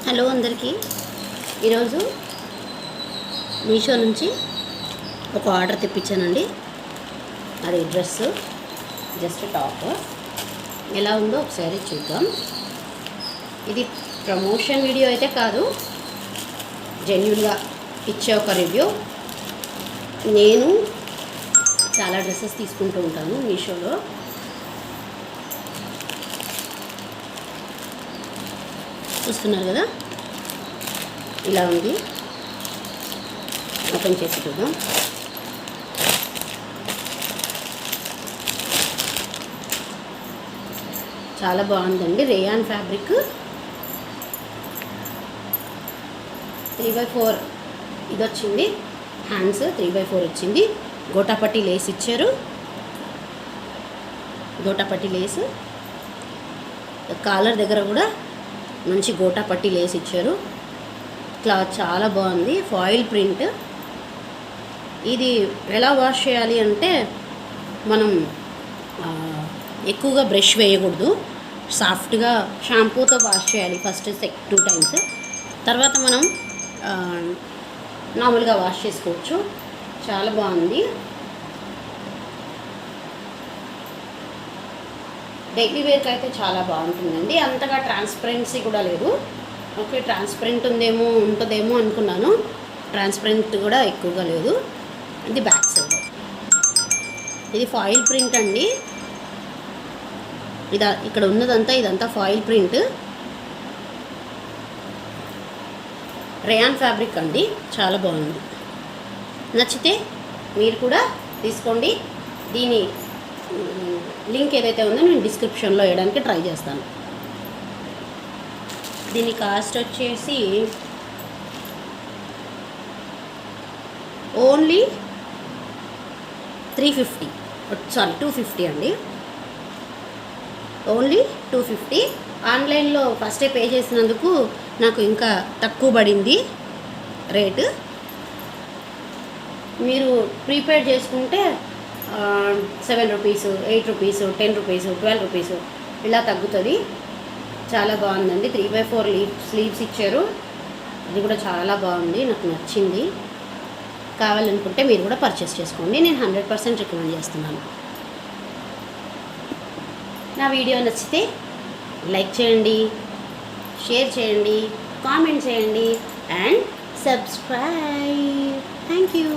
Hello అందరికీ. ఈరోజు మీషో నుంచి ఒక ఆర్డర్ తెప్పించానండి. అది డ్రెస్, జస్ట్ టాప్ ఎలా ఉందో ఒకసారి చూద్దాం. ఇది ప్రమోషన్ వీడియో అయితే కాదు, జెన్యూన్గా ఇచ్చే ఒక రివ్యూ. నేను చాలా డ్రెస్సెస్ తీసుకుంటూ ఉంటాను మీషోలో. చూస్తున్నారు కదా, ఇలా ఉంది. ఓపెన్ చేసి చూద్దాం. చాలా బాగుందండి. రేయాన్ ఫ్యాబ్రిక్, 3/4 ఇది వచ్చింది. హ్యాండ్స్ 3/4 వచ్చింది. గోటాపట్టి లేస్ ఇచ్చారు. గోటాపట్టి లేస్, కాలర్ దగ్గర కూడా మంచి గోటాపట్టి లేస్ ఇచ్చారు. క్లాత్ చాలా బాగుంది. Foil print. ఇది ఎలా వాష్ చేయాలి అంటే, మనం ఎక్కువగా బ్రష్ వేయకూడదు. సాఫ్ట్గా షాంపూతో వాష్ చేయాలి ఫస్ట్ 2 టైమ్స్. తర్వాత మనం నార్మల్గా వాష్ చేసుకోవచ్చు. చాలా బాగుంది. డైలీ వేర్కి అయితే చాలా బాగుంటుందండి. అంతగా ట్రాన్స్పరెన్సీ కూడా లేదు. ఓకే, ట్రాన్స్పరెంట్ ఉంటుందేమో అనుకున్నాను. ట్రాన్స్పరెంట్ కూడా ఎక్కువగా లేదు. ఇది బ్యాక్ సైడ్. ఇది ఫాయిల్ ప్రింట్ అండి. ఇక్కడ ఉన్నదంతా ఇదంతా ఫాయిల్ ప్రింట్. రేయాన్ ఫ్యాబ్రిక్ అండి. చాలా బాగుంది. నచ్చితే మీరు కూడా తీసుకోండి. దీని లింక్ ఏదైతే ఉందో నేను డిస్క్రిప్షన్లో వేయడానికి ట్రై చేస్తాను. దీని కాస్ట్ వచ్చేసి ఓన్లీ 250 అండి. ఓన్లీ 250. ఆన్లైన్లో ఫస్టే పే చేసినందుకు నాకు ఇంకా తక్కువ పడింది రేటు. మీరు ప్రీపేడ్ చేసుకుంటే 7 రూపీస్, 8 రూపీస్, 10 రూపీస్, 12 రూపీస్ ఇలా తగ్గుతుంది. చాలా బాగుందండి. 3/4 స్లీవ్స్ ఇచ్చారు. అది కూడా చాలా బాగుంది, నాకు నచ్చింది. కావాలనుకుంటే మీరు కూడా పర్చేస్ చేసుకోండి. నేను 100% రికమెండ్ చేస్తున్నాను. నా వీడియో నచ్చితే లైక్ చేయండి, షేర్ చేయండి, కామెంట్ చేయండి అండ్ సబ్స్క్రైబ్. Thank you.